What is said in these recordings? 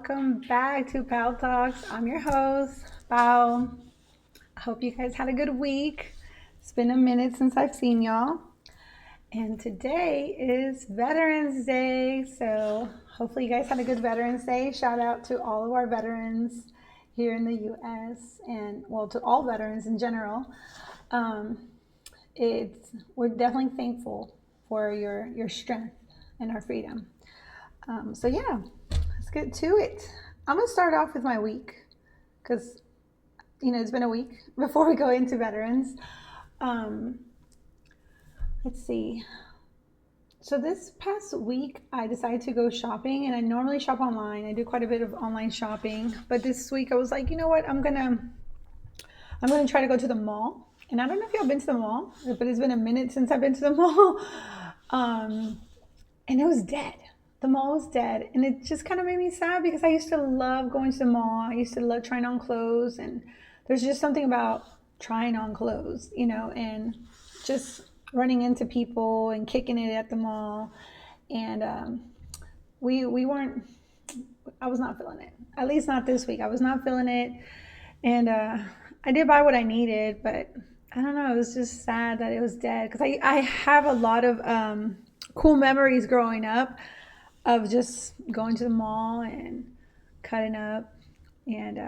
welcome back to Pao Talks. I'm your host, Pao. I hope you guys had a good week. It's been a minute since I've seen y'all. And today is Veterans Day, so hopefully you guys had a good Veterans Day. Shout out to all of our veterans here in the U.S. and, well, to all veterans in general. We're definitely thankful for your strength and our freedom. So yeah, let's get to it. I'm gonna start off with my week because it's been a week before we go into veterans. Let's see. So this past week, I decided to go shopping, and I normally shop online. I do quite a bit of online shopping, but this week I was like, you know what? I'm gonna try to go to the mall. And I don't know if y'all been to the mall, but it's been a minute since I've been to the mall. And it was dead. The mall was dead, and it just kind of made me sad because I used to love going to the mall. I used to love trying on clothes, and there's just something about trying on clothes, and just running into people and kicking it at the mall. And we weren't. I was not feeling it. At least not this week. I was not feeling it, and I did buy what I needed, but I don't know. It was just sad that it was dead because I have a lot of cool memories growing up of just going to the mall and cutting up. And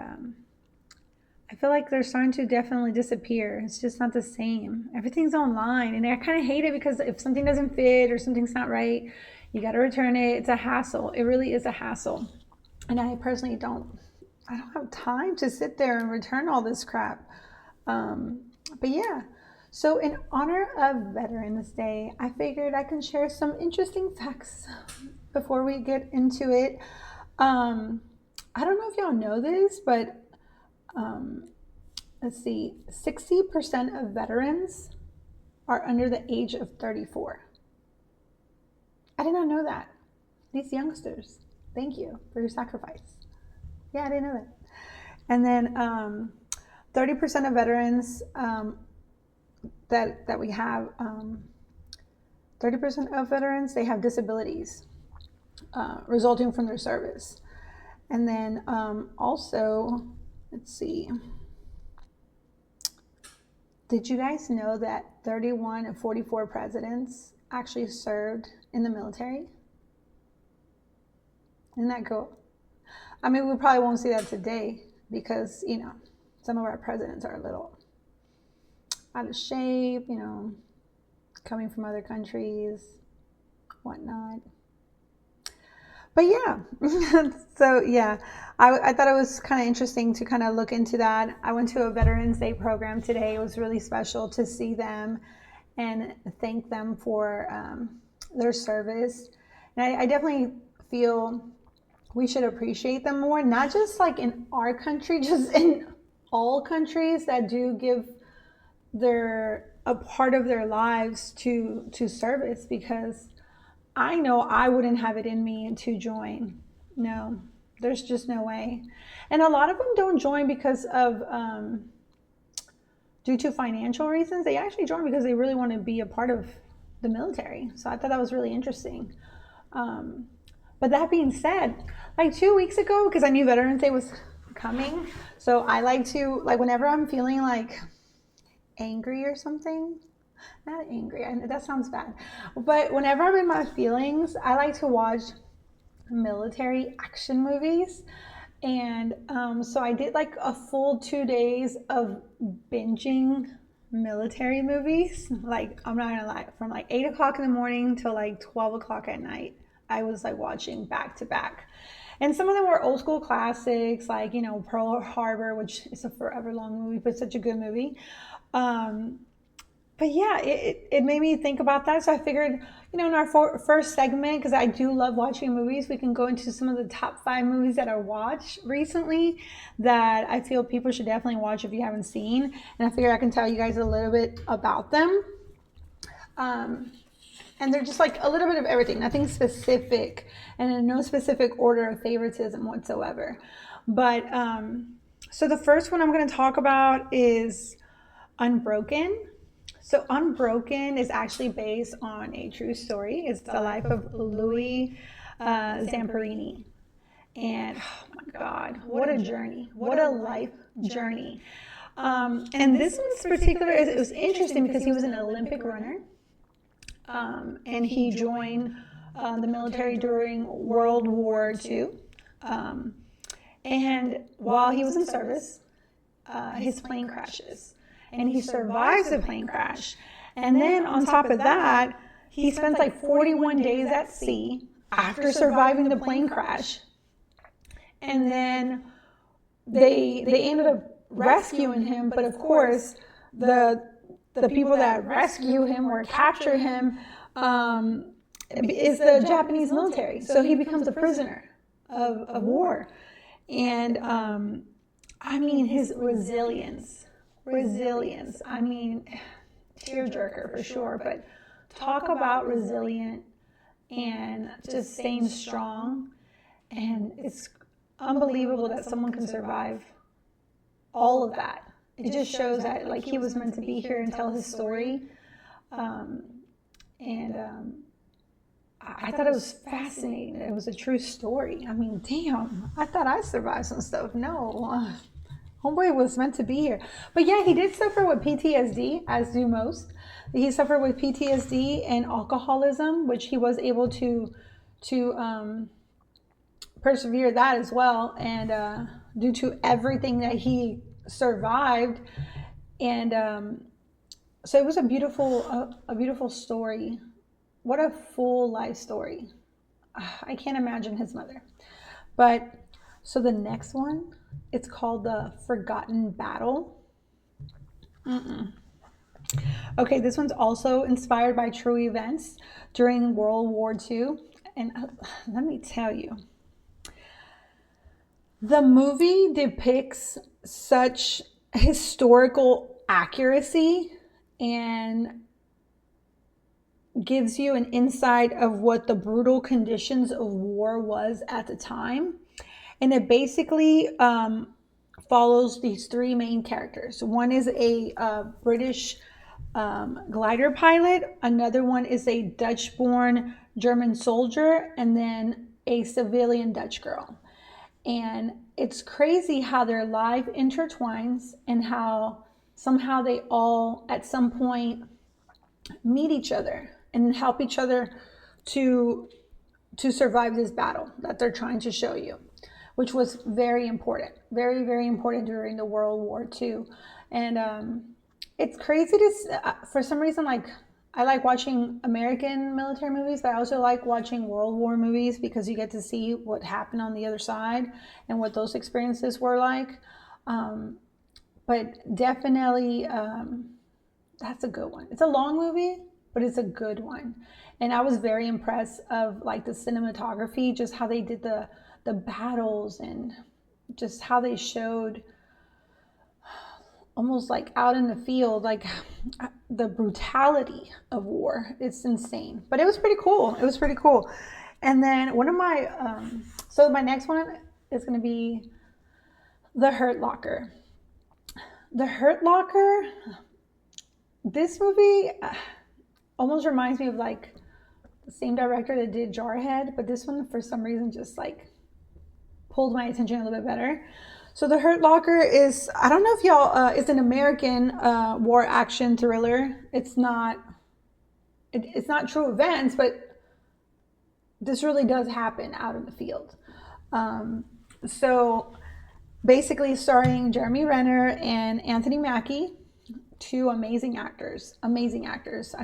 I feel like they're starting to definitely disappear. It's just not the same. Everything's online, and I kind of hate it because if something doesn't fit or something's not right, you got to return it. It's a hassle. It really is a hassle. And I personally don't have time to sit there and return all this crap. But yeah. So in honor of Veterans Day, I figured I can share some interesting facts before we get into it. I don't know if y'all know this, but let's see, 60% of veterans are under the age of 34. I did not know that. These youngsters, thank you for your sacrifice. Yeah, I didn't know that. And then 30% of veterans that we have, 30% of veterans, they have disabilities resulting from their service. And then also, let's see, did you guys know that 31 of 44 presidents actually served in the military? Isn't that cool? I mean, we probably won't see that today because, some of our presidents are a little out of shape, coming from other countries, whatnot. But yeah, so yeah, I thought it was kind of interesting to kind of look into that. I went to a Veterans Day program today. It was really special to see them and thank them for their service. And I definitely feel we should appreciate them more, not just like in our country, just in all countries that do give a part of their lives to service, because I know I wouldn't have it in me to join. No, there's just no way. And a lot of them don't join because of due to financial reasons. They actually join because they really want to be a part of the military. So I thought that was really interesting. But that being said, like 2 weeks ago, because I knew Veterans Day was coming, so I like to, like, whenever I'm feeling like angry or something, not angry, that sounds bad, but whenever I'm in my feelings, I like to watch military action movies. And so I did like a full 2 days of binging military movies. Like, I'm not gonna lie, from like 8 o'clock in the morning till like 12 o'clock at night, I was like watching back to back. And some of them were old school classics, like, Pearl Harbor, which is a forever long movie, but such a good movie. But yeah, it made me think about that. So I figured, in our first segment, because I do love watching movies, we can go into some of the top 5 movies that I watched recently that I feel people should definitely watch if you haven't seen. And I figured I can tell you guys a little bit about them. And they're just like a little bit of everything, nothing specific, and in no specific order of favoritism whatsoever. But so the first one I'm going to talk about is Unbroken. So Unbroken is actually based on a true story. It's the life of Louis Zamperini. And oh my God, what a journey. What a life journey. And this one's particular, it was interesting because he was an Olympic runner. And he joined the military during World War II. And while he was in service, his plane crashes. And he survives the plane crash. And then on top of that, he spends like 41 days at sea after surviving the plane crash. And then they ended up rescuing him, but of course the people that rescue him or capture him is the Japanese military. So he becomes a prisoner of war. And I mean, his resilience, I mean, tearjerker for sure, but talk about resilient and just staying strong. And it's unbelievable that someone can survive all of that. It just shows that like he was meant to be here and tell his story. I thought it was fascinating. It was a true story. I mean, damn, I thought I survived some stuff. No, homeboy was meant to be here. But yeah, he did suffer with PTSD, as do most. He suffered with PTSD and alcoholism, which he was able to persevere that as well. And due to everything that he survived, and so it was a beautiful story. What a full life story. I can't imagine his mother. But so the next one, it's called The Forgotten Battle. Okay, this one's also inspired by true events during World War II. And let me tell you, the movie depicts such historical accuracy and gives you an insight of what the brutal conditions of war was at the time. And it basically follows these three main characters. One is a British glider pilot. Another one is a Dutch-born German soldier, and then a civilian Dutch girl. And it's crazy how their life intertwines and how somehow they all at some point meet each other and help each other to survive this battle that they're trying to show you, which was very important, very, very important during the World War II. And it's crazy to, for some reason, like, I like watching American military movies, but I also like watching World War movies because you get to see what happened on the other side and what those experiences were like. But definitely, that's a good one. It's a long movie, but it's a good one. And I was very impressed of like the cinematography, just how they did the battles and just how they showed almost like out in the field, like the brutality of war. It's insane, but it was pretty cool. It was pretty cool. And then one of my, so my next one is going to be The Hurt Locker. The Hurt Locker, this movie almost reminds me of like the same director that did Jarhead, but this one for some reason just like pulled my attention a little bit better. So The Hurt Locker is, I don't know if y'all, it's an American war action thriller. It's not true events, but this really does happen out in the field. So basically starring Jeremy Renner and Anthony Mackie, two amazing actors. I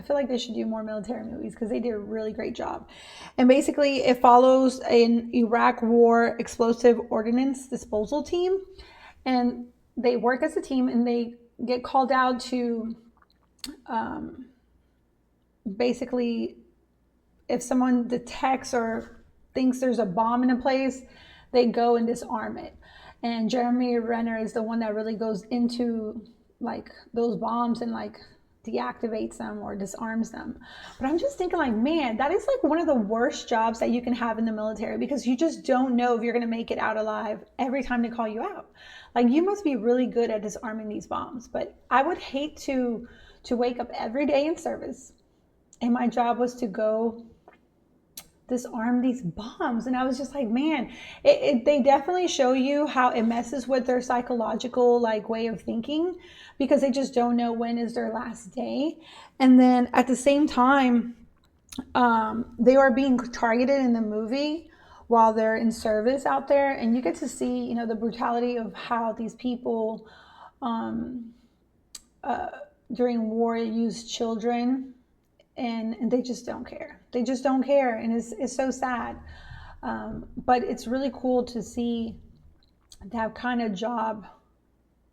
feel like they should do more military movies because they did a really great job. And basically it follows an Iraq war explosive ordnance disposal team, and they work as a team and they get called out to basically, if someone detects or thinks there's a bomb in a place, they go and disarm it. And Jeremy Renner is the one that really goes into like those bombs and like deactivates them or disarms them. But I'm just thinking like, man, that is like one of the worst jobs that you can have in the military, because you just don't know if you're going to make it out alive every time they call you out. Like, you must be really good at disarming these bombs. But I would hate to wake up every day in service and my job was to go disarm these bombs. And I was just like, man, they definitely show you how it messes with their psychological like way of thinking, because they just don't know when is their last day. And then at the same time, they are being targeted in the movie while they're in service out there, and you get to see, you know, the brutality of how these people during war use children, and they just don't care. They just don't care, and it's so sad. But it's really cool to see that kind of job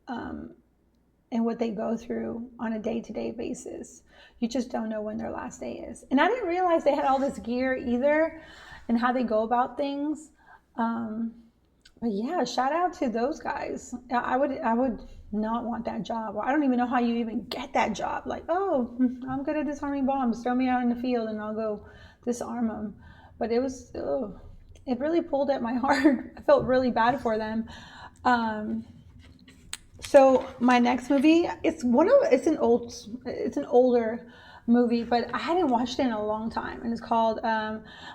and what they go through on a day-to-day basis. You just don't know when their last day is. And I didn't realize they had all this gear either, and how they go about things. But yeah, shout out to those guys. I would not want that job. I don't even know how you even get that job. Like, oh, I'm good at disarming bombs. Throw me out in the field and I'll go disarm them. But it was, it really pulled at my heart. I felt really bad for them. So my next movie, it's an older movie, but I hadn't watched it in a long time, and it's called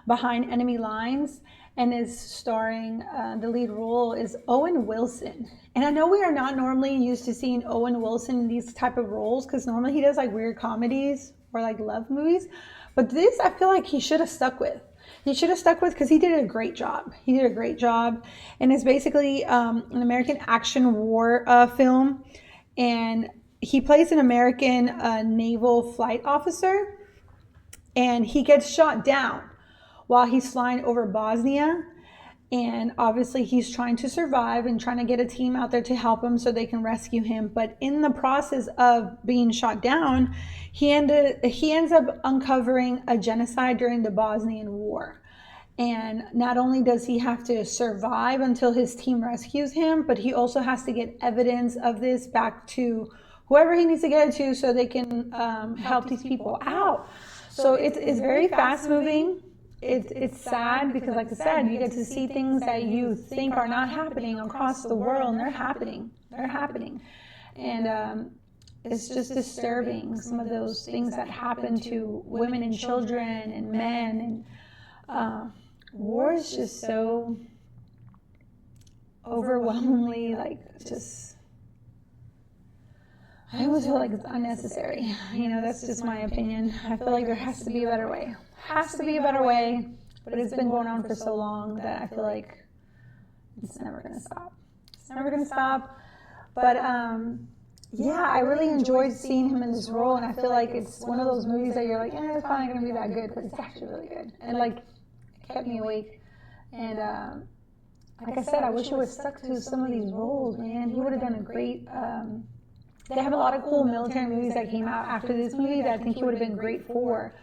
Behind Enemy Lines, and is starring, the lead role is Owen Wilson. And I know we are not normally used to seeing Owen Wilson in these type of roles, because normally he does like weird comedies or like love movies, but this I feel like he should have stuck with. Because he did a great job. And it's basically an American action war film. And he plays an American naval flight officer. And he gets shot down while he's flying over Bosnia. And obviously he's trying to survive and trying to get a team out there to help him so they can rescue him. But in the process of being shot down, he ends up uncovering a genocide during the Bosnian War. And not only does he have to survive until his team rescues him, but he also has to get evidence of this back to whoever he needs to get it to so they can help these people out. So it's very fast moving. It's sad because, like I said, you get to see things that you think are not happening across the world, and they're happening. And it's just disturbing, some of those things that happen to women and children and men. And war is just so overwhelmingly, like, just, I always feel like it's unnecessary. You know, that's just my opinion. I feel like there has to be a better way. But it's been going on for so long that I feel like it's never going to stop. But yeah, I really enjoyed seeing him in this role, and I feel like it's one of those movies that you're like, it's probably going to be that good, but it's actually really good. And like, it kept me awake. And like I said, I wish he would have stuck to some of these roles, man. He would have done a great, they have a lot of cool military movies that came out after this movie that I think he would have been great for.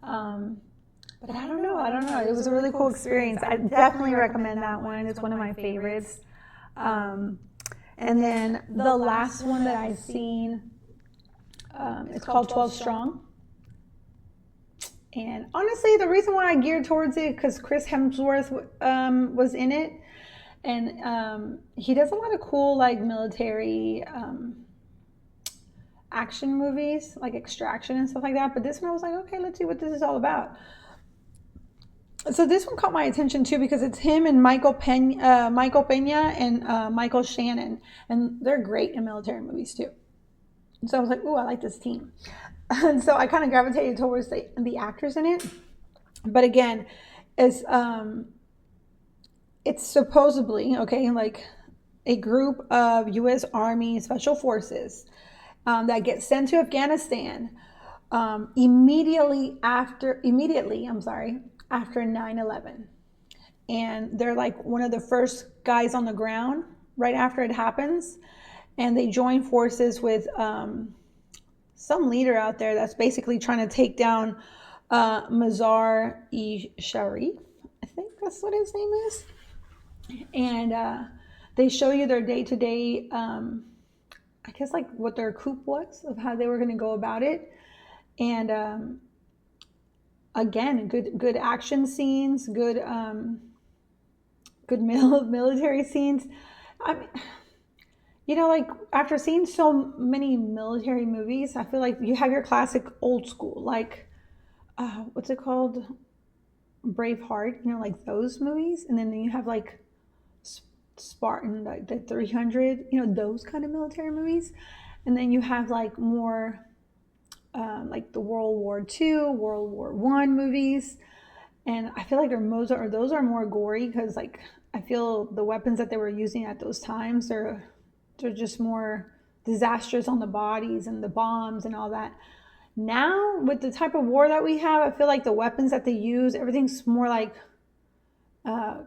But I don't know. It was a really cool experience. I definitely recommend that one. It's one of my favorites. And then the last one that I've seen, it's called 12 Strong. And honestly, the reason why I geared towards it, because Chris Hemsworth was in it. And he does a lot of cool, like, military action movies, like Extraction and stuff like that. But this one I was like, okay, let's see what this is all about. So this one caught my attention too, because it's him and Michael Pena and Michael Shannon, and they're great in military movies too. So I was like, ooh, I like this team. And so I kind of gravitated towards the actors in it. But again, it's supposedly, okay, like a group of U.S. Army Special Forces that get sent to Afghanistan immediately after 9/11. And they're like one of the first guys on the ground right after it happens. And they join forces with some leader out there that's basically trying to take down Mazar-e-Sharif. I think that's what his name is. And they show you their day-to-day, I guess, like what their coup was, of how they were going to go about it. And again, good action scenes, good military scenes. I mean, you know, like, after seeing so many military movies, I feel like you have your classic old school, like, what's it called? Braveheart, like those movies. And then you have like Spartan, like the 300, those kind of military movies. And then you have like more like the World War II, World War One movies. And I feel like those are more gory because like I feel the weapons that they were using at those times they're just more disastrous on the bodies and the bombs and all that. Now with the type of war that we have, I feel like the weapons that they use, everything's more like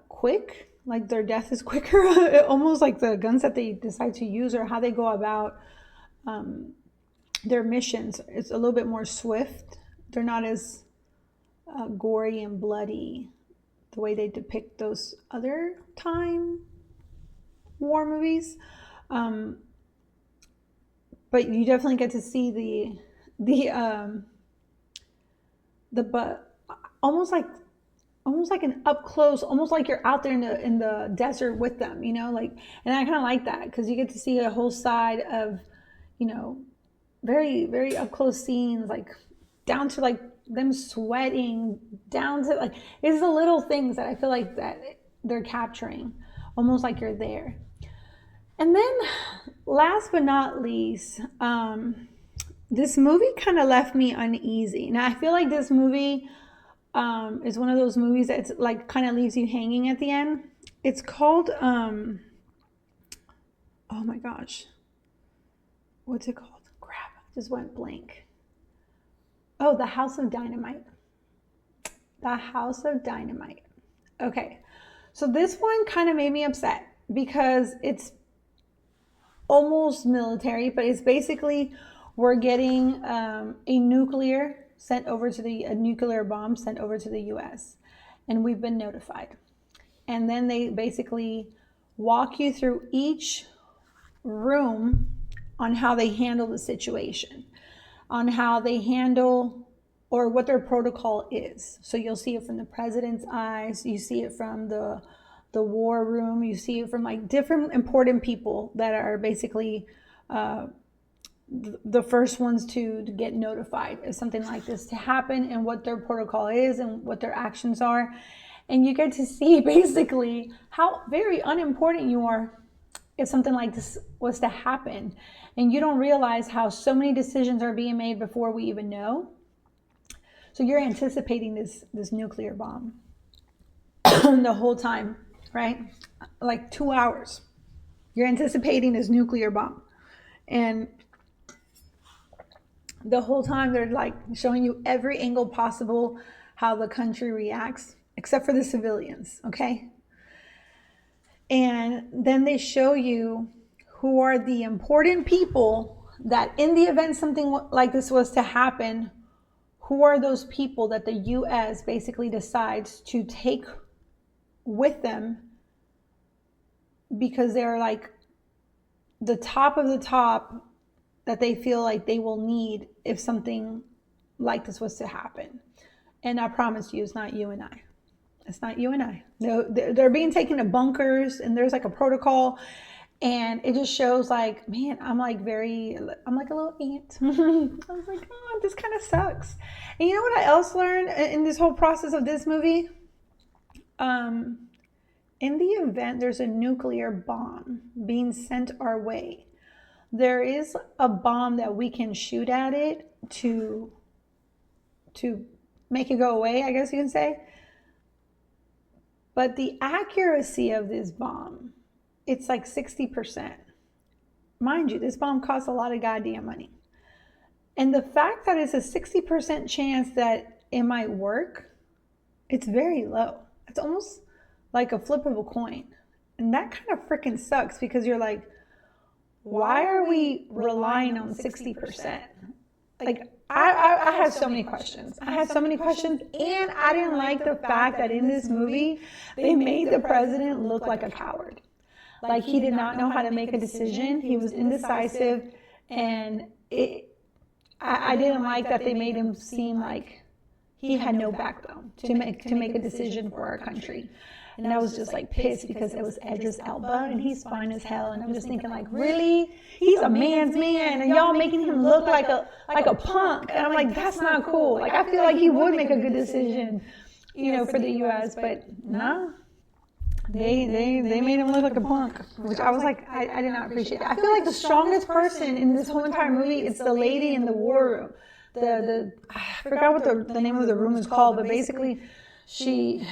quick, like their death is quicker. Almost like the guns that they decide to use or how they go about their missions, it's a little bit more swift. They're not as gory and bloody the way they depict those other time war movies. But you definitely get to see but almost like an up close, almost like you're out there in the desert with them, like, and I kind of like that because you get to see a whole side of, very, very up close scenes, like down to like them sweating, down to like, it's the little things that I feel like that they're capturing, almost like you're there. And then last but not least, this movie kind of left me uneasy. Now I feel like this movie is one of those movies that's like kind of leaves you hanging at the end. It's called, oh my gosh, what's it called? Crap, just went blank. Oh, The House of Dynamite. The House of Dynamite. Okay, so this one kind of made me upset because it's almost military, but it's basically we're getting a nuclear bomb sent over to the US, and we've been notified. And then they basically walk you through each room on how they handle the situation, on how they handle or what their protocol is. So you'll see it from the president's eyes, you see it from the war room, you see it from like different important people that are basically the first ones to get notified if something like this to happen and what their protocol is and what their actions are. And you get to see basically how very unimportant you are if something like this was to happen. And you don't realize how so many decisions are being made before we even know. So you're anticipating this nuclear bomb the whole time, right? Like 2 hours. You're anticipating this nuclear bomb. And the whole time they're like showing you every angle possible how the country reacts, except for the civilians, okay? And then they show you who are the important people that in the event something like this was to happen, who are those people that the US basically decides to take with them because they're like the top of the top that they feel like they will need if something like this was to happen. And I promise you, it's not you and I. It's not you and I. They're being taken to bunkers and there's like a protocol. And it just shows like, man, I'm like a little ant. I was like, oh, this kind of sucks. And you know what I else learned in this whole process of this movie? In the event there's a nuclear bomb being sent our way, there is a bomb that we can shoot at it to make it go away, I guess you can say. But the accuracy of this bomb, it's like 60%. Mind you, this bomb costs a lot of goddamn money. And the fact that it's a 60% chance that it might work, it's very low. It's almost like a flip of a coin. And that kind of freaking sucks because you're like, why are we relying on 60%? Like, I had so many questions. And I didn't like the fact that in this movie, they made the president look like a coward. Like he did not know how to make a decision. He was indecisive. And I didn't like that they made him seem like he had no backbone to make a decision for our country. And I was just like pissed because it was Idris Elba and he's fine as hell. And I'm just thinking like, really? He's a man's man and y'all making him look like a punk. And I'm like, that's not cool. Like I feel like he would make a good decision for the US, but nah. They made him look like a punk, which I was like, I did not appreciate it. I feel like the strongest person in this whole entire movie is the lady in the war room. I forgot what the name of the room is called, but basically she's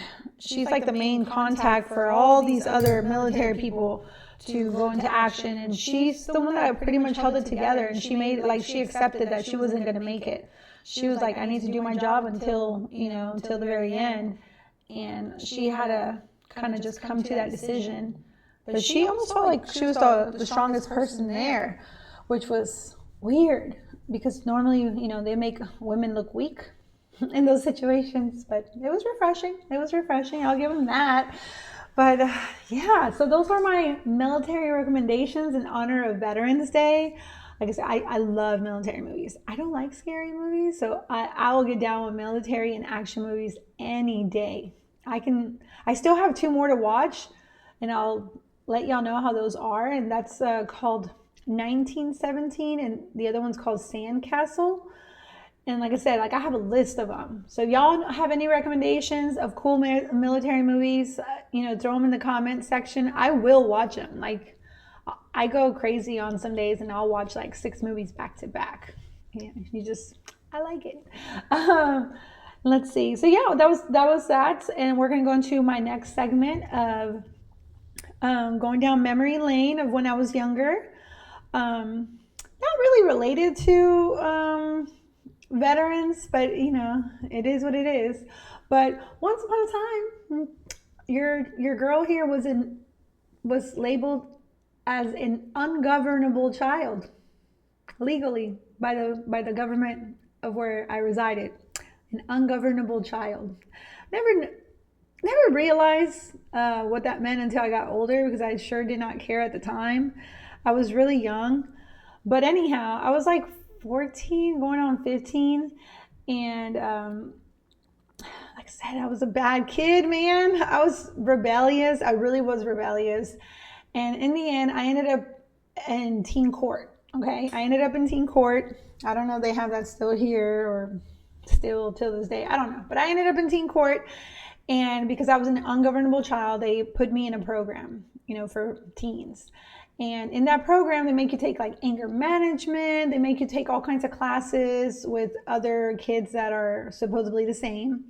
like the main contact for all these other military people to go into action, and she's the one that pretty much held it together, and she accepted that she wasn't going to make it. She was like, I need to do my job until the very end, and she had to kind of just come to that decision. But she almost felt like she was the strongest person there, which was weird because normally, they make women look weak in those situations. But it was refreshing. I'll give them that. But yeah, so those are my military recommendations in honor of Veterans Day. Like I said, I love military movies. I don't like scary movies, so I will get down with military and action movies any day. I still have 2 more to watch, and I'll let y'all know how those are. And that's called 1917, and the other one's called Sandcastle. And like I said, I have a list of them. So if y'all have any recommendations of cool military movies, throw them in the comment section. I will watch them. Like, I go crazy on some days, and I'll watch like 6 movies back to back. I like it. Let's see. So yeah, that was that, and we're gonna go into my next segment of going down memory lane of when I was younger. Not really related to veterans, but it is what it is. But once upon a time, your girl here was labeled as an ungovernable child legally by the government of where I resided. An ungovernable child. Never realized what that meant until I got older, because I sure did not care at the time. I was really young. But anyhow, I was like 14 going on 15, and like I said, I was a bad kid, man. I was rebellious. I really was rebellious. And in the end, I ended up in teen court. Okay, I ended up in teen court. I don't know if they have that still here or still till this day, I don't know, but I ended up in teen court, and because I was an ungovernable child, they put me in a program, for teens. And in that program, they make you take like anger management, they make you take all kinds of classes with other kids that are supposedly the same.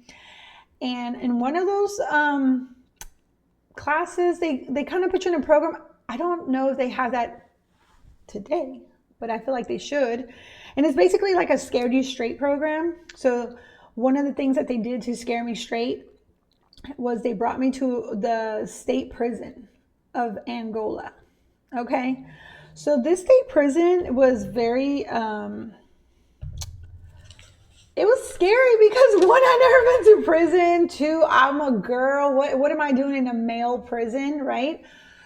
And in one of those classes, they kind of put you in a program. I don't know if they have that today, but I feel like they should. And it's basically like a scared you straight program. So one of the things that they did to scare me straight was they brought me to the state prison of Angola. Okay. So this state prison was very, it was scary because 1, I never been to prison. 2, I'm a girl. What am I doing in a male prison? Right.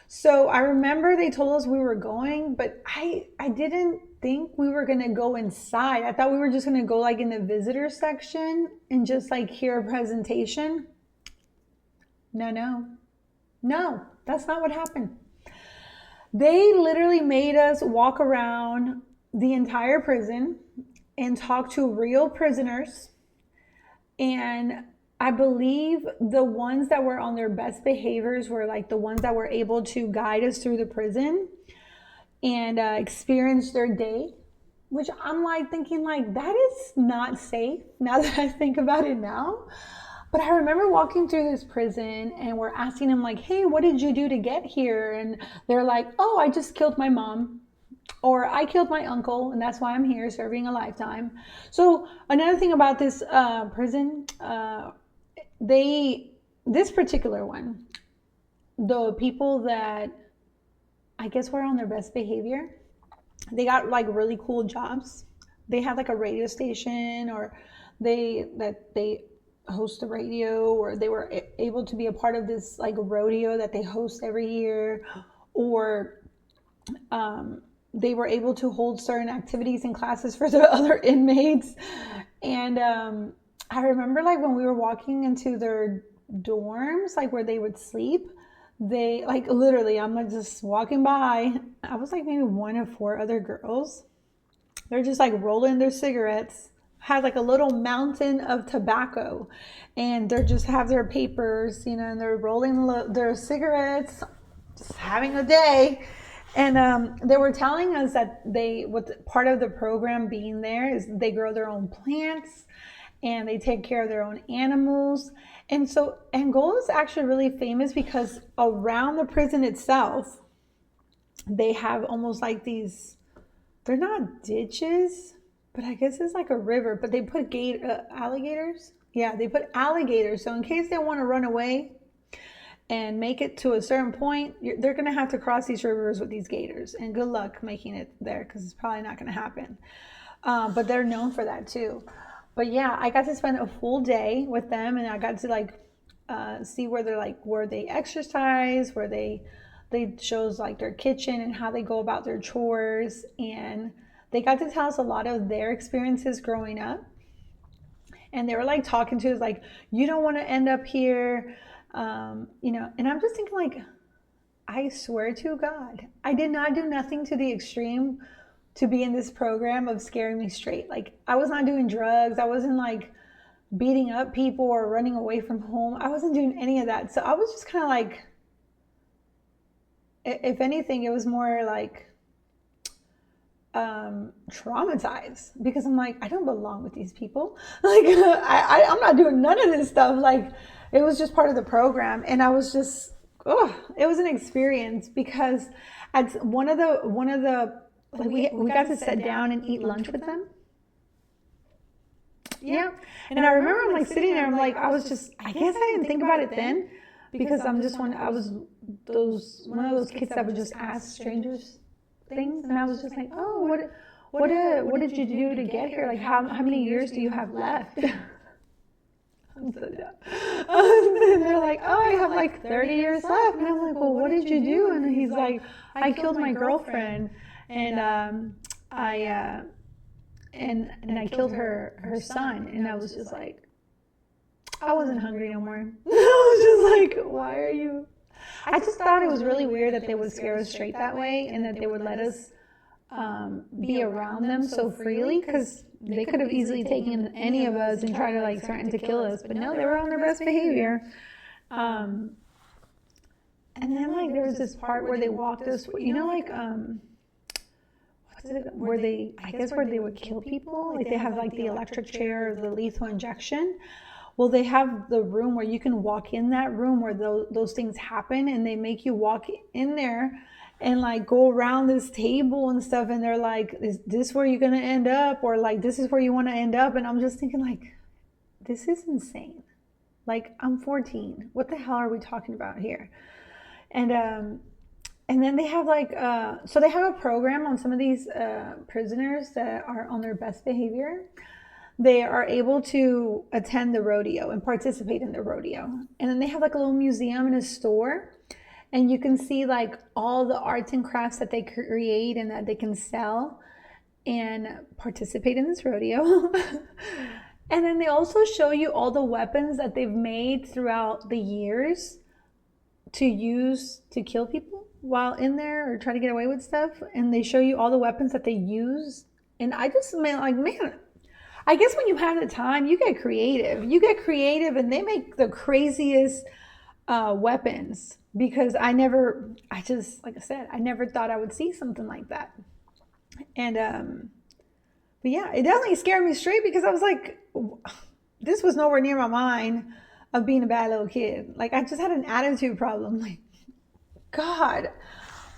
So I remember they told us we were going, but I didn't think we were going to go inside. I thought we were just going to go like in the visitor section and just like hear a presentation. No, that's not what happened. They literally made us walk around the entire prison and talk to real prisoners. And I believe the ones that were on their best behaviors were like the ones that were able to guide us through the prison and experience their day, which I'm like thinking like, that is not safe now that I think about it now. But I remember walking through this prison and we're asking them like, hey, what did you do to get here? And they're like, oh, I just killed my mom, or I killed my uncle, and that's why I'm here serving a lifetime. So another thing about this prison, this particular one, the people that I guess were on their best behavior, they got like really cool jobs. They had like a radio station, or they host the radio, or they were able to be a part of this like rodeo that they host every year, or they were able to hold certain activities and classes for the other inmates. And I remember like when we were walking into their dorms, like where they would sleep, they like literally, I'm like just walking by, I was like maybe 1 of 4 other girls. They're just like rolling their cigarettes has like a little mountain of tobacco, and they're just have their papers, and they're rolling their cigarettes, just having a day. And they were telling us that what part of the program being there is they grow their own plants and they take care of their own animals. And so Angola is actually really famous because around the prison itself, they have almost like these, they're not ditches, but I guess it's like a river, but they put alligators. Yeah, they put alligators. So in case they want to run away and make it to a certain point, they're going to have to cross these rivers with these gators. And good luck making it there because it's probably not going to happen. But they're known for that too. But yeah, I got to spend a full day with them, and I got to like see where they exercise, where they shows like their kitchen and how they go about their chores, and they got to tell us a lot of their experiences growing up. And they were like talking to us like, you don't want to end up here, and I'm just thinking like, I swear to God, I did not do nothing to the extreme to be in this program of scaring me straight. Like, I was not doing drugs. I wasn't like beating up people or running away from home. I wasn't doing any of that. So I was just kind of like, if anything, it was more like traumatized, because I'm like, I don't belong with these people. Like, I'm not doing none of this stuff. Like, it was just part of the program. And I was just, it was an experience because at one of the like we got to sit down and eat lunch with them. Yeah. And I remember I'm like sitting there, I'm like, I guess I didn't think about it then, because I was one of those kids that would just ask strangers things, and I was just like, oh, what did you do to get here? Like, how many years do you have left? I'm so dumb. And they're like, oh, I have like 30 years left. And I'm like, well, what did you do? And he's like, I killed my girlfriend, and I killed her son. And I was just like, I wasn't hungry no more. I was just like, why are you? I just thought it was really weird that they would scare us straight that way, and that they would let us be around them so freely, because they could have easily taken any of us and tried to like threaten to kill us. But no, they were on their best behavior. And then like there was this part where they walked us, like where they would kill people. Like, they have like the electric chair or the lethal injection. Well, they have the room where you can walk in that room where those things happen, and they make you walk in there and like go around this table and stuff. And they're like, is this where you're going to end up? Or like, this is where you want to end up. And I'm just thinking like, this is insane. Like, I'm 14. What the hell are we talking about here? And then they have like, so they have a program on some of these prisoners that are on their best behavior. They are able to attend the rodeo and participate in the rodeo. And then they have like a little museum and a store, and you can see like all the arts and crafts that they create and that they can sell and participate in this rodeo. And then they also show you all the weapons that they've made throughout the years to use to kill people while in there or try to get away with stuff. And they show you all the weapons that they use. And I just, man, I guess when you have the time, you get creative. You get creative, and they make the craziest weapons, because like I said, I never thought I would see something like that. And, but yeah, it definitely scared me straight, because I was like, this was nowhere near my mind of being a bad little kid. Like, I just had an attitude problem. Like, God.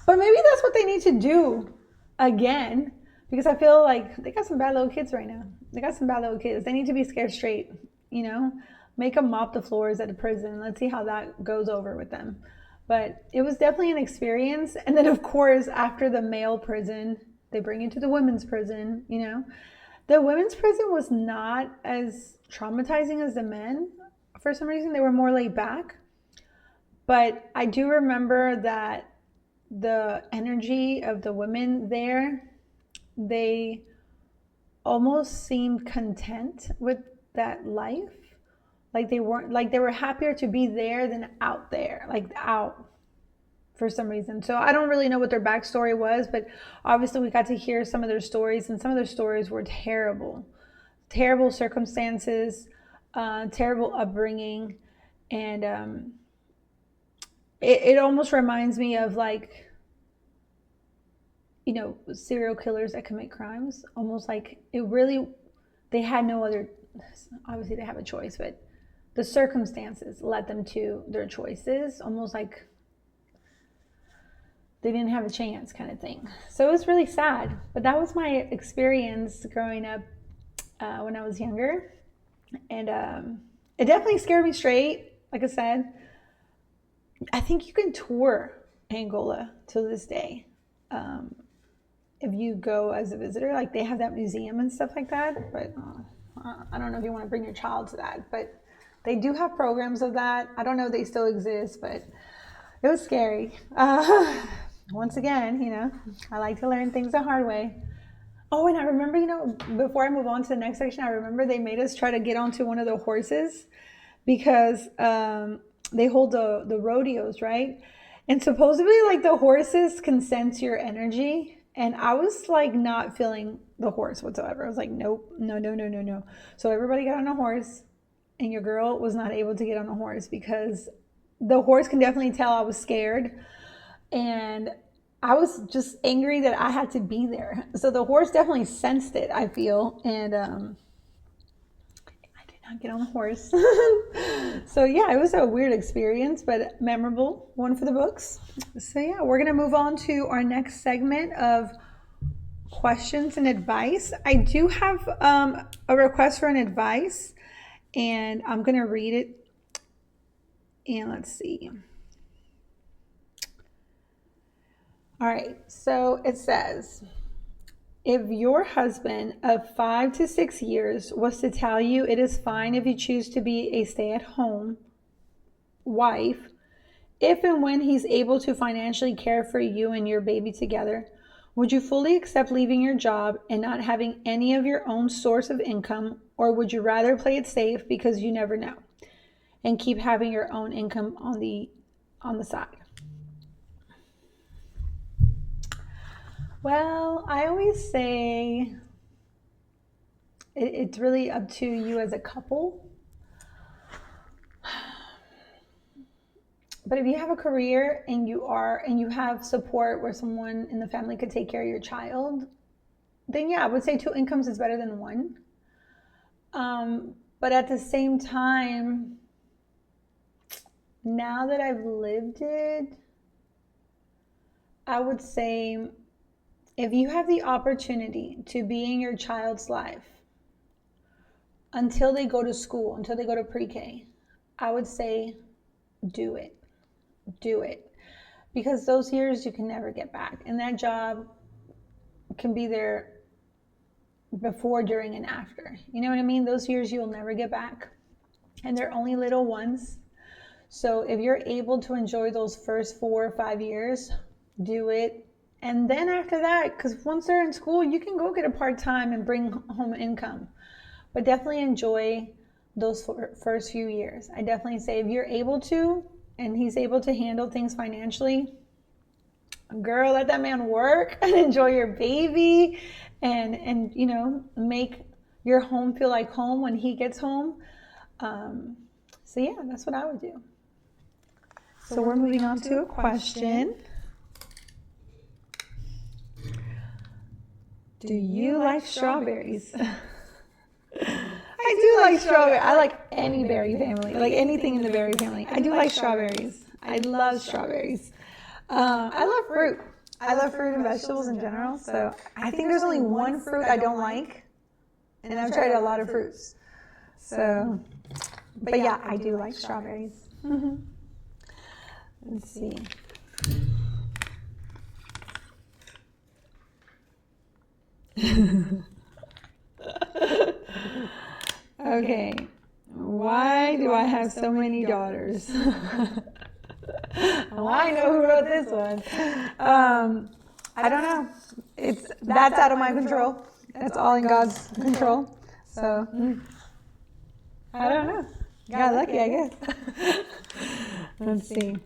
But maybe that's what they need to do again, because I feel like they got some bad little kids right now. They got some bad little kids. They need to be scared straight, Make them mop the floors at a prison. Let's see how that goes over with them. But it was definitely an experience. And then, of course, after the male prison, they bring you to the women's prison, The women's prison was not as traumatizing as the men. For some reason, they were more laid back. But I do remember that the energy of the women there, they almost seemed content with that life. Like, they were happier to be there than out there, like out, for some reason. So I don't really know what their backstory was, but obviously we got to hear some of their stories, and some of their stories were terrible. terrible circumstances, terrible upbringing, and it almost reminds me of like, serial killers that commit crimes. Almost like they had no other, obviously they have a choice, but the circumstances led them to their choices, almost like they didn't have a chance kind of thing. So it was really sad, but that was my experience growing up when I was younger. And it definitely scared me straight. Like I said, I think you can tour Angola to this day. If you go as a visitor, like they have that museum and stuff like that, but I don't know if you want to bring your child to that, but they do have programs of that. I don't know if they still exist, but it was scary. Once again, I like to learn things the hard way. Oh, and I remember, before I move on to the next section, I remember they made us try to get onto one of the horses because they hold the rodeos, right? And supposedly, like, the horses can sense your energy. And I was like not feeling the horse whatsoever. I was like, nope, no. So everybody got on a horse, and your girl was not able to get on a horse because the horse can definitely tell I was scared. And I was just angry that I had to be there. So the horse definitely sensed it, I feel. And I did not get on the horse. So yeah, it was a weird experience, but memorable one for the books. So yeah, we're going to move on to our next segment of questions and advice. I do have a request for an advice, and I'm going to read it. And let's see. All right, so it says, if your husband of 5 to 6 years was to tell you it is fine if you choose to be a stay-at-home wife, if and when he's able to financially care for you and your baby together, would you fully accept leaving your job and not having any of your own source of income, or would you rather play it safe because you never know and keep having your own income on the side? Well, I always say it's really up to you as a couple. But if you have a career and you have support where someone in the family could take care of your child, then yeah, I would say 2 incomes is better than 1. But at the same time, now that I've lived it, I would say if you have the opportunity to be in your child's life until they go to school, until they go to pre-K, I would say do it. Do it. Because those years you can never get back. And that job can be there before, during, and after. You know what I mean? Those years you'll never get back. And they're only little ones. So if you're able to enjoy those first 4 or 5 years, do it. And then after that, because once they're in school, you can go get a part-time and bring home income. But definitely enjoy those first few years. I definitely say if you're able to, and he's able to handle things financially, girl, let that man work and enjoy your baby and make your home feel like home when he gets home. So yeah, that's what I would do. So we're moving on to a question. Do you like strawberries? I do like strawberries. I like any berry family, like anything in the berry family. I do like strawberries. I love strawberries. I love fruit. I love fruit and vegetables in general. So I think there's only one fruit I don't like, and I've tried a lot of fruits. So, but yeah, I do like strawberries. Let's see. Okay, why do I have so many daughters? Well, I know who wrote this one. I don't know. That's out of my control. That's all in God's control. So I don't know. Got lucky, I guess. Let's see.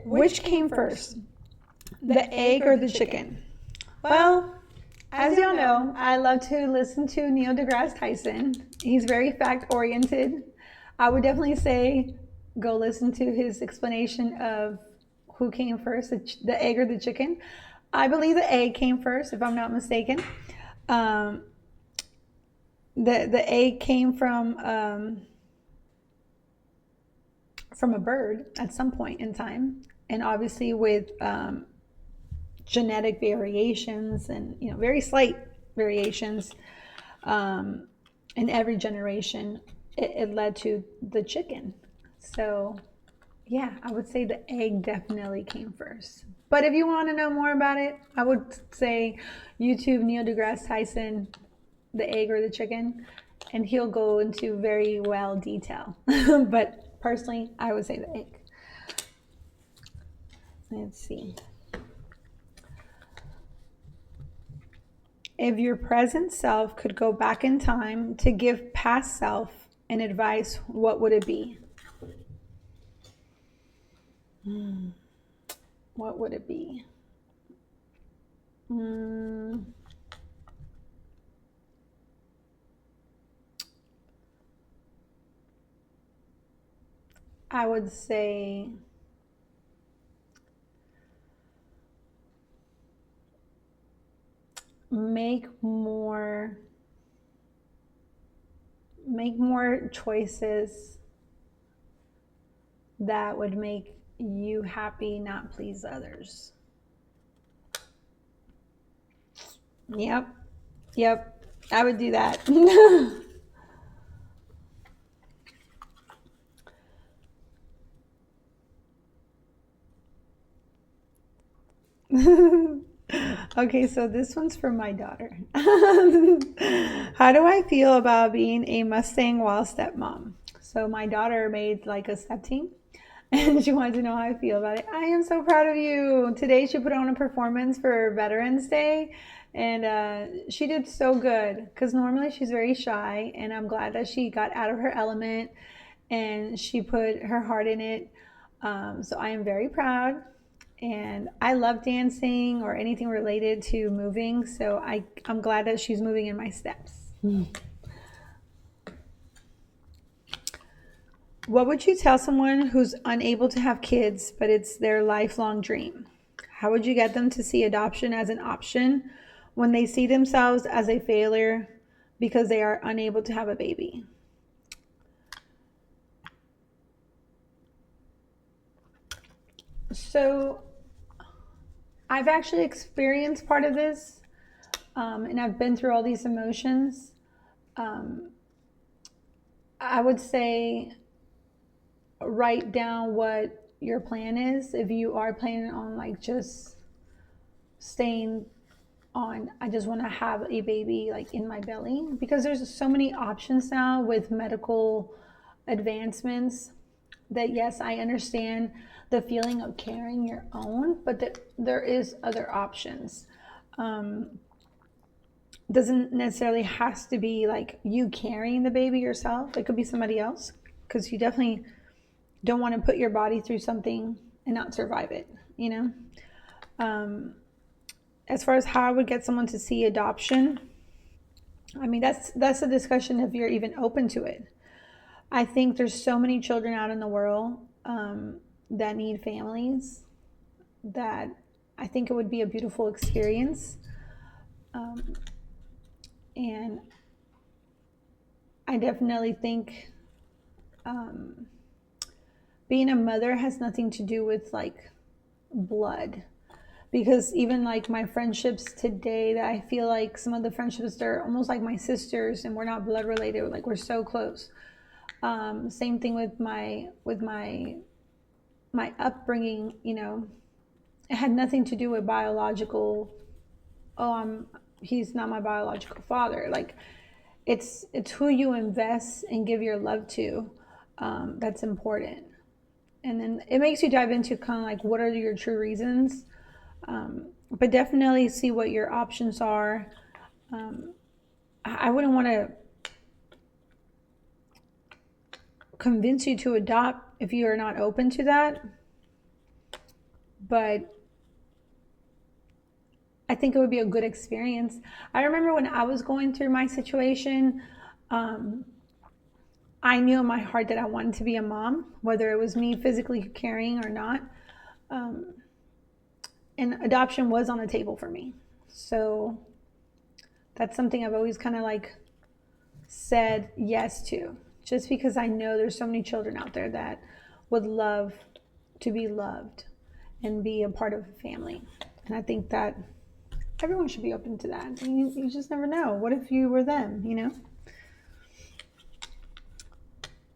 Which came first, the egg or the chicken? Well, as y'all know, I love to listen to Neil deGrasse Tyson. He's very fact oriented. I would definitely say go listen to his explanation of who came first, the egg or the chicken. I believe the egg came first, if I'm not mistaken. Um, the egg came from a bird at some point in time, and obviously with genetic variations and very slight variations in every generation, it led to the chicken. So yeah, I would say the egg definitely came first. But if you want to know more about it, I would say YouTube Neil deGrasse Tyson, the egg or the chicken, and he'll go into very well detail. But personally, I would say the egg. Let's see. If your present self could go back in time to give past self an advice, what would it be? What would it be? I would say make more choices that would make you happy, not please others. Yep. I would do that. Okay, so this one's for my daughter. How do I feel about being a Mustang while stepmom? So my daughter made like a step team and she wanted to know how I feel about it. I am so proud of you. Today she put on a performance for Veterans Day and she did so good because normally she's very shy, and I'm glad that she got out of her element and she put her heart in it. So I am very proud, and I love dancing or anything related to moving. So I'm glad that she's moving in my steps. What would you tell someone who's unable to have kids, but it's their lifelong dream? How would you get them to see adoption as an option when they see themselves as a failure because they are unable to have a baby? So I've actually experienced part of this, and I've been through all these emotions. I would say write down what your plan is if you are planning on like just staying on, I just want to have a baby like in my belly, because there's so many options now with medical advancements that yes, I understand the feeling of carrying your own, but that there is other options. Doesn't necessarily has to be like you carrying the baby yourself. It could be somebody else, because you definitely don't want to put your body through something and not survive it, you know? As far as how I would get someone to see adoption, I mean, that's a discussion if you're even open to it. I think there's so many children out in the world that need families, that I think it would be a beautiful experience. And I definitely think being a mother has nothing to do with like blood, because even like my friendships today, that I feel like some of the friendships, they're almost like my sisters and we're not blood related, like we're so close. Same thing with my upbringing, it had nothing to do with biological, oh, he's not my biological father. Like it's who you invest and give your love to, that's important. And then it makes you dive into kind of like what are your true reasons, but definitely see what your options are. I wouldn't want to convince you to adopt if you are not open to that, but I think it would be a good experience. I remember when I was going through my situation, I knew in my heart that I wanted to be a mom, whether it was me physically carrying or not. Um, and adoption was on the table for me. So that's something I've always kind of like said yes to, just because I know there's so many children out there that would love to be loved and be a part of a family. And I think that everyone should be open to that. You just never know. What if you were them, you know?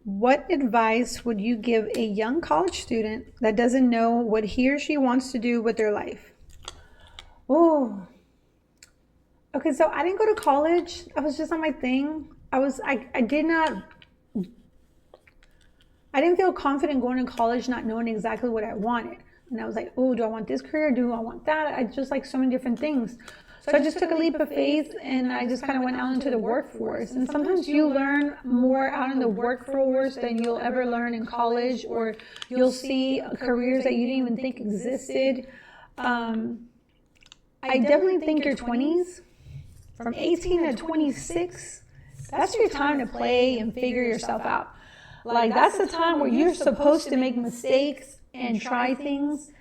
What advice would you give a young college student that doesn't know what he or she wants to do with their life? Oh, okay. So I didn't go to college. I was just on my thing. I didn't feel confident going to college, not knowing exactly what I wanted. And I was like, oh, do I want this career? Do I want that? I just like so many different things. So I just took a leap of faith and I just kind of went out into the workforce. And sometimes you learn more out in the workforce than you'll ever learn in college, or you'll see careers that you didn't even think existed. I definitely think your 20s, from 18 to 26, that's your time to play and figure yourself out. Like, that's the time where you're supposed to make mistakes and try things.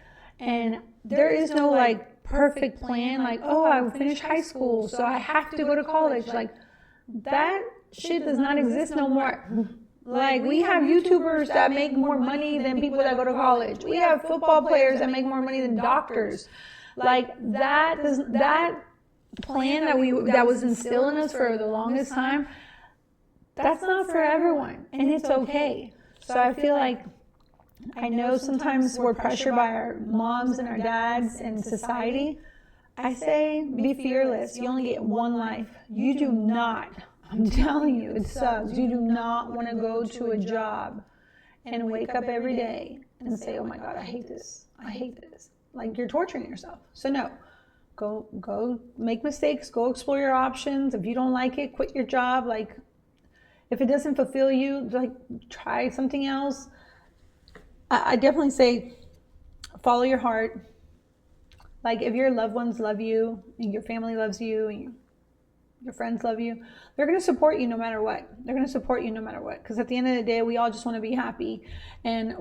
And there is no like perfect plan, like, oh, I finished high school, so I have to go to college. Like, that shit does not exist no more. Like, we have YouTubers that make more money than people that go to college. We have football players that make more money than doctors. Like, that plan that was instilled in us for the longest time, that's not for everyone, and it's okay. So I feel like, I know sometimes we're pressured by our moms and our dads and society. I say, be fearless. You only get one life. You do not, I'm telling you, it sucks. You do not want to go to a job and wake up every day and say, oh my God, I hate this. I hate this. Like, you're torturing yourself. So no, go make mistakes. Go explore your options. If you don't like it, quit your job. Like, if it doesn't fulfill you, like, try something else. I definitely say follow your heart. Like, if your loved ones love you and your family loves you and your friends love you, they're going to support you no matter what. They're going to support you no matter what. Because at the end of the day, we all just want to be happy. And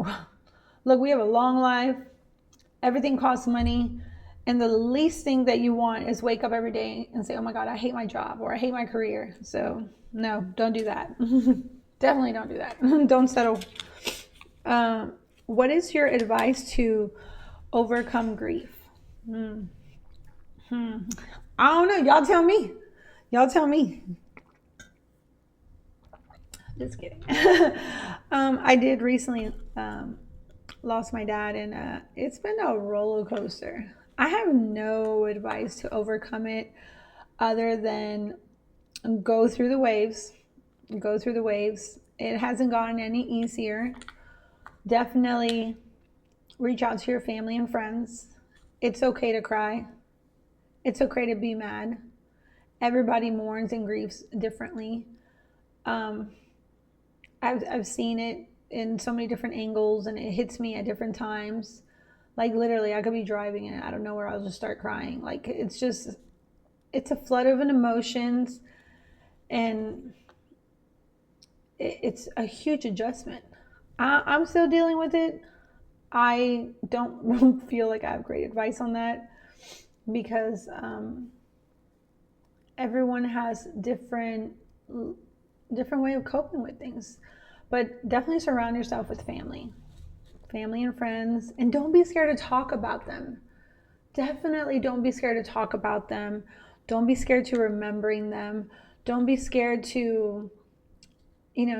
look, we have a long life. Everything costs money. And the least thing that you want is wake up every day and say, oh my God, I hate my job or I hate my career. So no, don't do that. Definitely don't do that. Don't settle. What is your advice to overcome grief? I don't know. Y'all tell me. Y'all tell me. Just kidding. I did recently lost my dad, and it's been a roller coaster. I have no advice to overcome it other than go through the waves. Go through the waves. It hasn't gotten any easier. Definitely reach out to your family and friends. It's okay to cry. It's okay to be mad. Everybody mourns and grieves differently. I've seen it in so many different angles, and it hits me at different times. Like, literally, I could be driving and out of nowhere I'll just start crying. Like, it's a flood of emotions, and it's a huge adjustment. I'm still dealing with it. I don't feel like I have great advice on that, because everyone has different way of coping with things. But definitely surround yourself with family and friends, and don't be scared to talk about them. Definitely don't be scared to talk about them. Don't be scared to remembering them. Don't be scared to,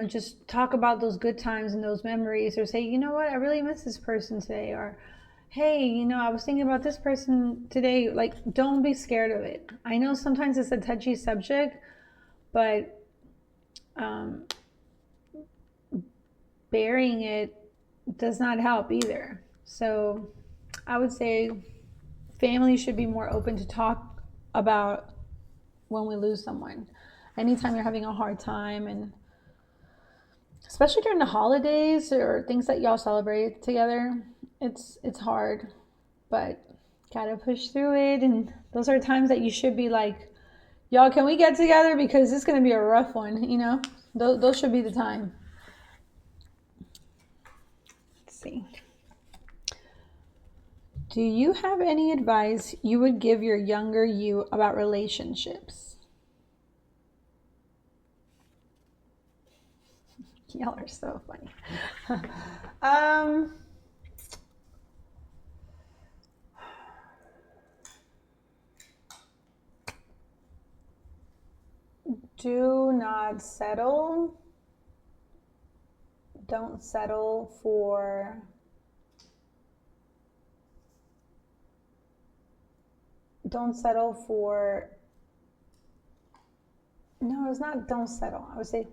just talk about those good times and those memories, or say, you know what, I really miss this person today, or hey, I was thinking about this person today. Like, don't be scared of it. I know sometimes it's a touchy subject, but burying it does not help either. So I would say families should be more open to talk about when we lose someone. Anytime you're having a hard time, and especially during the holidays or things that y'all celebrate together, it's hard. But Gotta push through it. And those are times that you should be like, y'all, can we get together? Because it's going to be a rough one, you know? Those should be the time. Let's see. Do you have any advice you would give your younger you about relationships? Y'all are so funny. Do not settle. Don't settle for no, it's not don't settle. I would say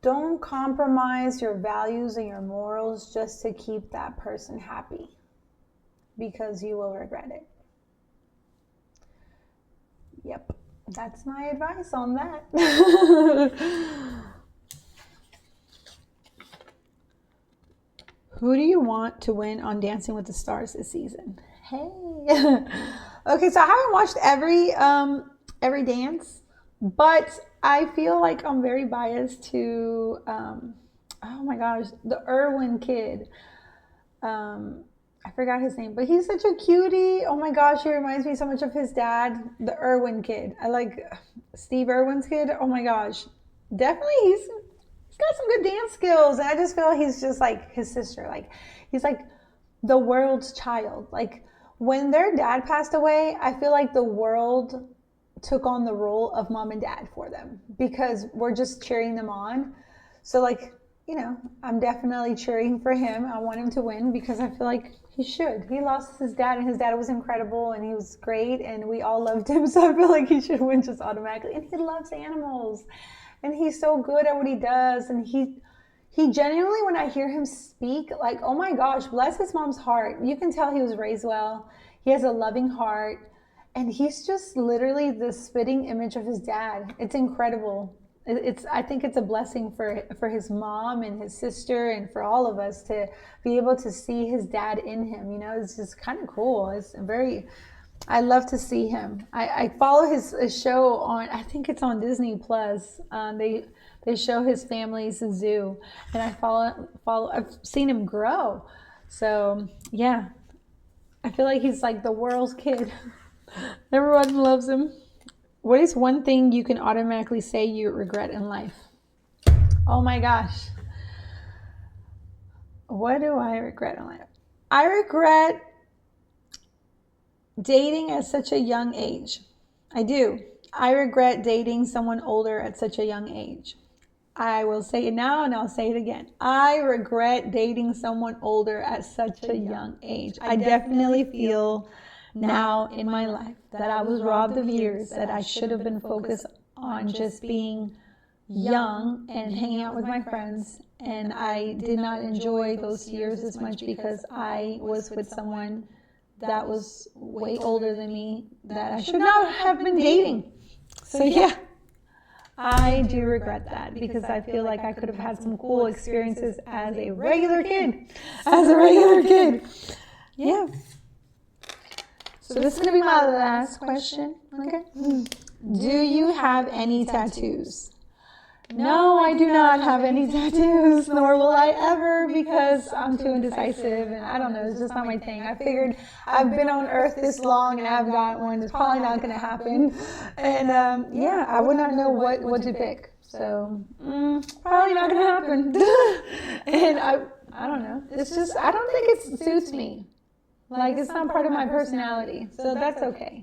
don't compromise your values and your morals just to keep that person happy, because you will regret it. Yep, that's my advice on that. Who do you want to win on Dancing with the Stars this season? Hey. Okay, so I haven't watched every dance, but I feel like I'm very biased to oh my gosh, the Irwin kid. I forgot his name, but he's such a cutie. Oh my gosh, he reminds me so much of his dad, the Irwin kid. I like Steve Irwin's kid. Oh my gosh. Definitely he's got some good dance skills. And I just feel he's just like his sister. Like he's like the world's child. Like when their dad passed away, I feel like the world took on the role of mom and dad for them, because we're just cheering them on. So like, you know, I'm definitely cheering for him. I want him to win because I feel like he should. He lost his dad, and his dad was incredible, and he was great, and we all loved him. So I feel like he should win just automatically. And he loves animals, and he's so good at what he does. And he genuinely, when I hear him speak, like, oh my gosh, bless his mom's heart. You can tell he was raised well. He has a loving heart, and he's just literally the spitting image of his dad. It's incredible. I think it's a blessing for his mom and his sister and for all of us to be able to see his dad in him. You know, it's just kind of cool. I love to see him. I follow his show on, I think it's on Disney Plus. They show his family's zoo, and I follow. I've seen him grow. So yeah, I feel like he's like the world's kid. Everyone loves him. What is one thing you can automatically say you regret in life? Oh my gosh. What do I regret in life? I regret dating at such a young age. I do. I regret dating someone older at such a young age. I will say it now and I'll say it again. I regret dating someone older at such a young age. I definitely feel now in my life that I was robbed of years that I should have been focused on just being young and hanging out with my friends. And I did not enjoy those years as much because I was with someone that was way older than me that I should not have been dating. So yeah, I do regret that because I feel like I could have had some cool experiences as a regular kid. Yeah. So this is going to be my last question. Okay. Do you have any tattoos? No, I do not have any tattoos, nor will I ever, because I'm too indecisive and I don't know, it's just not my thing. I figured I've been on earth this long and I have got one. It's probably not going to happen. And yeah, I would not know what to pick. So probably not going to happen. And I don't know. It's just, I don't think it suits me. Like, it's not part of my personality, so that's okay.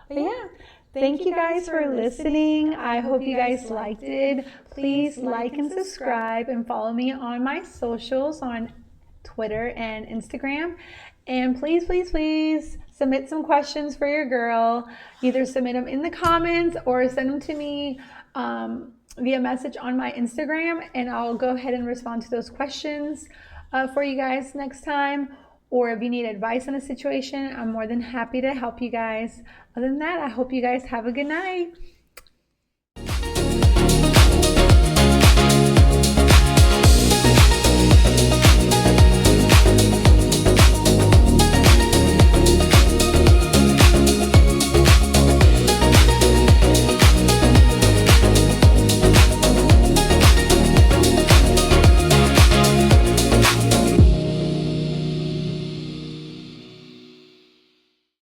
But yeah, thank you guys for listening. I hope you guys liked it. Please like and subscribe and follow me on my socials on Twitter and Instagram. And please, please, please submit some questions for your girl. Either submit them in the comments or send them to me via message on my Instagram, and I'll go ahead and respond to those questions for you guys next time. Or if you need advice on a situation, I'm more than happy to help you guys. Other than that, I hope you guys have a good night.